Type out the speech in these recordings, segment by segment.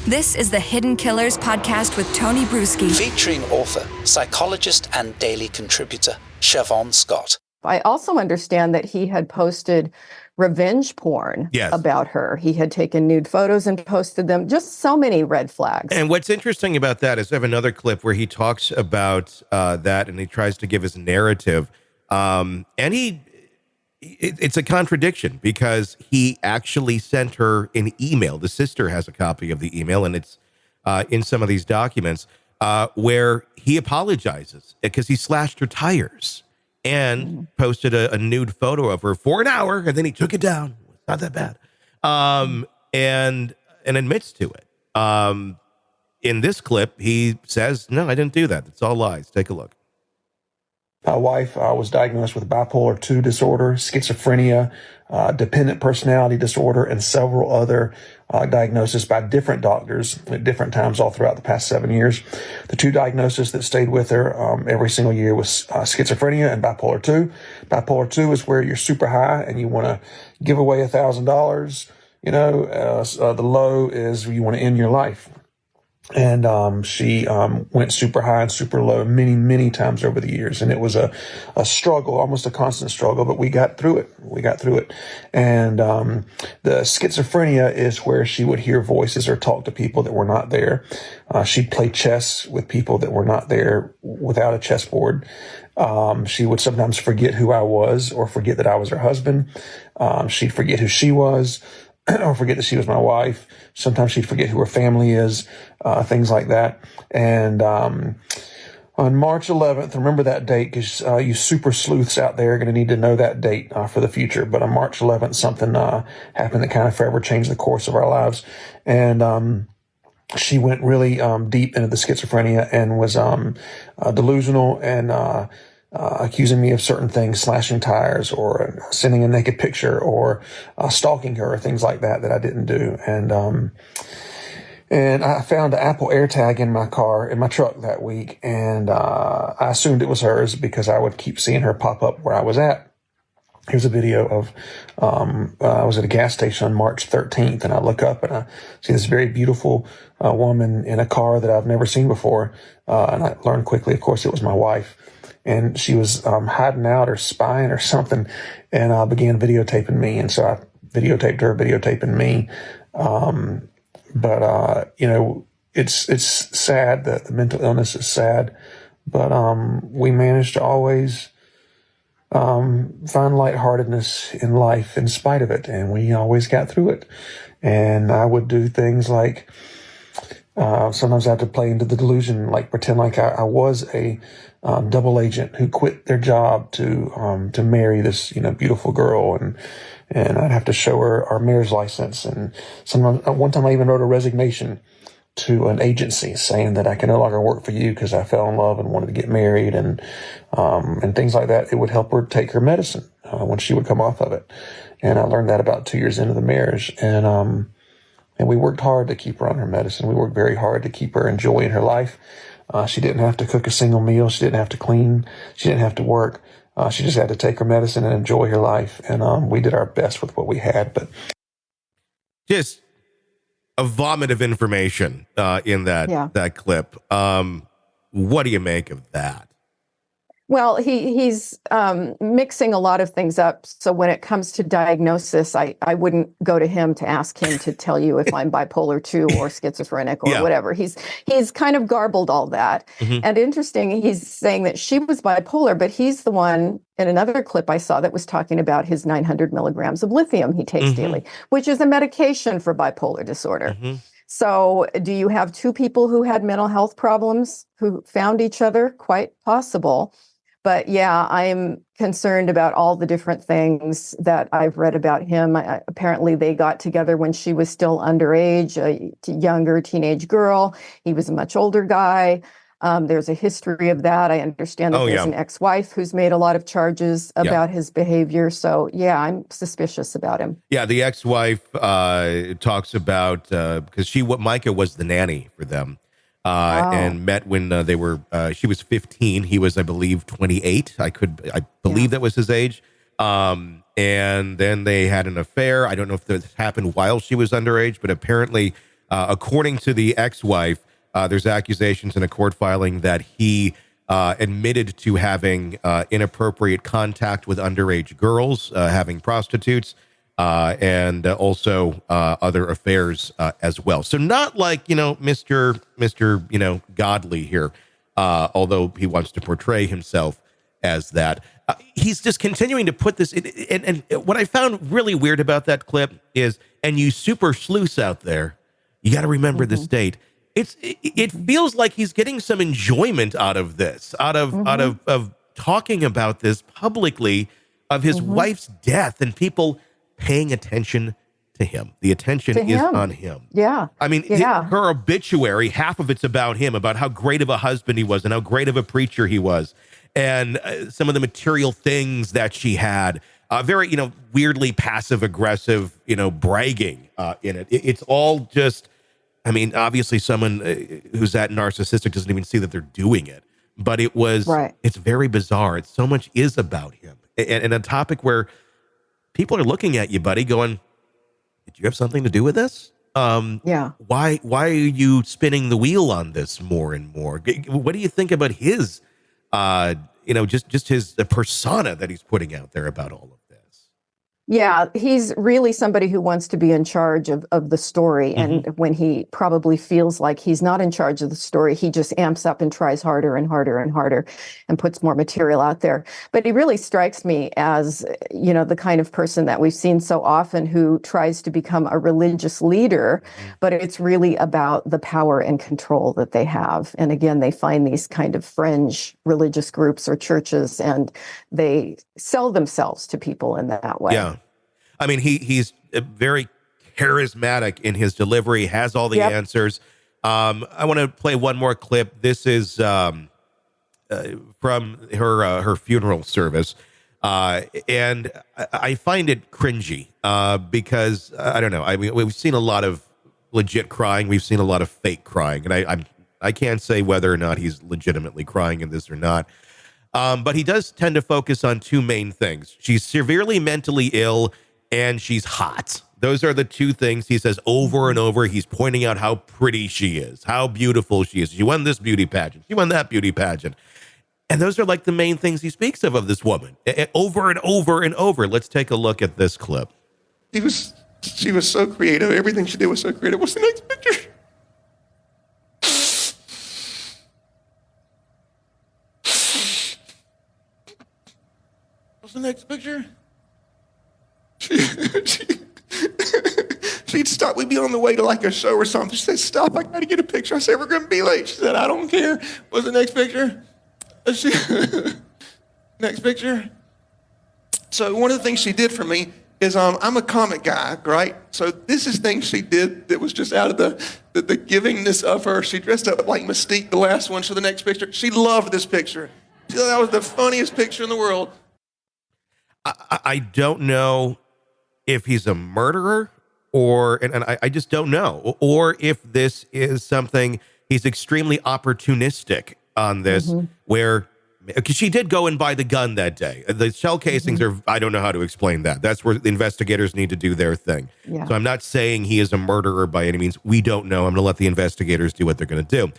This is the Hidden Killers podcast with Tony Brueski. Featuring author, psychologist, and daily contributor, Siobhan Scott. I also understand that he had posted revenge porn about her. He had taken nude photos and posted them. Just so many red flags. And what's interesting about that is I have another clip where he talks about that, and he tries to give his narrative. It's a contradiction because he actually sent her an email. The sister has a copy of the email, and it's in some of these documents where he apologizes because he slashed her tires and posted a nude photo of her for an hour, and then he took it down. It's not that bad. And admits to it. In this clip, he says, no, I didn't do that. It's all lies. Take a look. My wife was diagnosed with bipolar 2 disorder, schizophrenia, dependent personality disorder, and several other diagnoses by different doctors at different times all throughout the past 7 years. The two diagnoses that stayed with her every single year was schizophrenia and bipolar 2. Bipolar 2 is where you're super high and you want to give away $1,000. The low is you want to end your life. And she went super high and super low many, many times over the years. And it was a struggle, almost a constant struggle, but we got through it. And the schizophrenia is where she would hear voices or talk to people that were not there. She'd play chess with people that were not there without a chessboard. She would sometimes forget who I was or forget that I was her husband. She'd forget who she was. Or forget that she was my wife. Sometimes she'd forget who her family is, things like that. And on March 11th, remember that date because you super sleuths out there are going to need to know that date for the future. But on March 11th, something happened that kind of forever changed the course of our lives. And she went really deep into the schizophrenia and was delusional and accusing me of certain things, slashing tires or sending a naked picture or stalking her or things like that I didn't do. And I found an Apple AirTag in my truck that week. And I assumed it was hers because I would keep seeing her pop up where I was at. Here's a video of, I was at a gas station on March 13th and I look up and I see this very beautiful woman in a car that I've never seen before. And I learned quickly, of course, it was my wife. And she was hiding out or spying or something, and began videotaping me. And so I videotaped her, videotaping me. It's sad that the mental illness is sad, but we managed to always find lightheartedness in life in spite of it, and we always got through it. And I would do things like sometimes I had to play into the delusion, like pretend like I was a double agent who quit their job to marry this, beautiful girl. And I'd have to show her our marriage license. And one time I even wrote a resignation to an agency saying that I can no longer work for you because I fell in love and wanted to get married and things like that. It would help her take her medicine when she would come off of it. And I learned that about 2 years into the marriage. And we worked hard to keep her on her medicine. We worked very hard to keep her enjoying her life. She didn't have to cook a single meal. She didn't have to clean. She didn't have to work. She just had to take her medicine and enjoy her life. And we did our best with what we had. But just a vomit of information in that clip. What do you make of that? Well, he's mixing a lot of things up. So when it comes to diagnosis, I wouldn't go to him to ask him to tell you if I'm bipolar 2 or schizophrenic or whatever. He's kind of garbled all that. Mm-hmm. And interesting, he's saying that she was bipolar, but he's the one in another clip I saw that was talking about his 900 milligrams of lithium he takes daily, which is a medication for bipolar disorder. Mm-hmm. So do you have two people who had mental health problems who found each other? Quite possible. But yeah, I'm concerned about all the different things that I've read about him. Apparently, they got together when she was still underage, a younger teenage girl. He was a much older guy. There's a history of that. I understand that there's an ex-wife who's made a lot of charges about his behavior. So yeah, I'm suspicious about him. Yeah, the ex-wife talks about, because Mica was the nanny for them. And met when they were, she was 15. He was, I believe, 28. I believe that was his age. And then they had an affair. I don't know if this happened while she was underage, but apparently According to the ex-wife, there's accusations in a court filing that he admitted to having inappropriate contact with underage girls, having prostitutes, and also other affairs as well. So not like, Mr. Godly here, although he wants to portray himself as that. He's just continuing to put this in. And what I found really weird about that clip is, and you super sleuths out there, you got to remember this date. It feels like he's getting some enjoyment out of this, out of talking about this publicly, of his wife's death, and people paying attention to him. The attention is on him. Yeah. I mean, her obituary, half of it's about him, about how great of a husband he was and how great of a preacher he was, and some of the material things that she had. Very, weirdly passive aggressive, bragging in it. It's all just. I mean, obviously someone who's that narcissistic doesn't even see that they're doing it, but it's very bizarre. So much is about him, and a topic where people are looking at you, buddy, going, did you have something to do with this? Why are you spinning the wheel on this more and more? What do you think about his, just his persona that he's putting out there about all of this? Yeah, he's really somebody who wants to be in charge of the story. And when he probably feels like he's not in charge of the story, he just amps up and tries harder and harder and harder and puts more material out there. But he really strikes me as, the kind of person that we've seen so often who tries to become a religious leader, but it's really about the power and control that they have. And again, they find these kind of fringe religious groups or churches, and they sell themselves to people in that way. Yeah. I mean, he's very charismatic in his delivery, has all the answers. I want to play one more clip. This is from her funeral service. And I find it cringy because, I don't know. I mean, we've seen a lot of legit crying. We've seen a lot of fake crying. And I can't say whether or not he's legitimately crying in this or not. But he does tend to focus on two main things. She's severely mentally ill, and she's hot. Those are the two things he says over and over. He's pointing out how pretty she is, how beautiful she is. She won this beauty pageant. She won that beauty pageant. And those are like the main things he speaks of this woman over and over and over. Let's take a look at this clip. She was so creative. Everything she did was so creative. What's the next picture? What's the next picture? She'd stop. We'd be on the way to like a show or something. She said, stop, I got to get a picture. I said, we're going to be late. She said, I don't care. What's the next picture? Next picture. So one of the things she did for me is I'm a comic guy, right? So this is things she did that was just out of the givingness of her. She dressed up like Mystique, the last one. So the next picture, she loved this picture. She thought that was the funniest picture in the world. I don't know if he's a murderer and I just don't know, or if this is something he's extremely opportunistic on this, where, because she did go and buy the gun that day. The shell casings are, I don't know how to explain that. That's where the investigators need to do their thing. Yeah. So I'm not saying he is a murderer by any means. We don't know. I'm going to let the investigators do what they're going to do.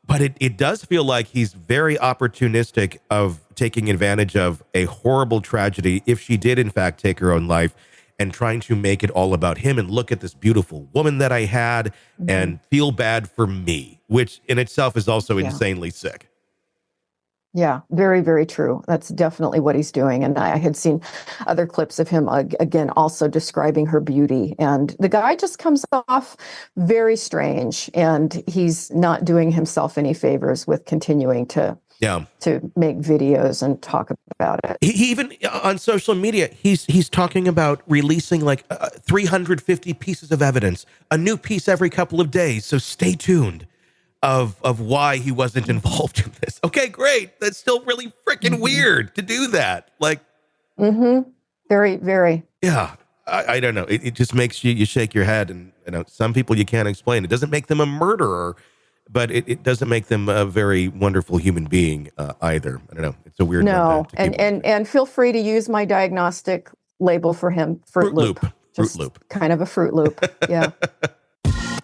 But it does feel like he's very opportunistic of taking advantage of a horrible tragedy, if she did in fact take her own life, and trying to make it all about him and look at this beautiful woman that I had and feel bad for me, which in itself is also insanely sick. Yeah, very, very true. That's definitely what he's doing. And I had seen other clips of him, again, also describing her beauty. And the guy just comes off very strange. And he's not doing himself any favors with continuing to make videos and talk about it. He even on social media, he's talking about releasing like 350 pieces of evidence, a new piece every couple of days. So stay tuned. Of why he wasn't involved in this. Okay, great. That's still really freaking weird to do that. Like, very, very. Yeah, I don't know. It just makes you shake your head, and some people you can't explain. It doesn't make them a murderer, but it doesn't make them a very wonderful human being either. I don't know. It's a weird one. And feel free to use my diagnostic label for him, Fruit Loop. Fruit Loop. Kind of a Fruit Loop. Yeah.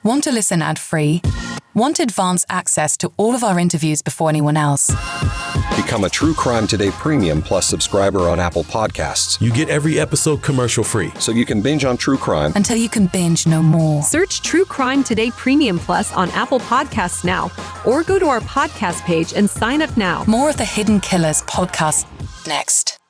Want to listen ad-free? Want advanced access to all of our interviews before anyone else? Become a True Crime Today Premium Plus subscriber on Apple Podcasts. You get every episode commercial-free. So you can binge on true crime Until you can binge no more. Search True Crime Today Premium Plus on Apple Podcasts now, or go to our podcast page and sign up now. More of the Hidden Killers podcast next.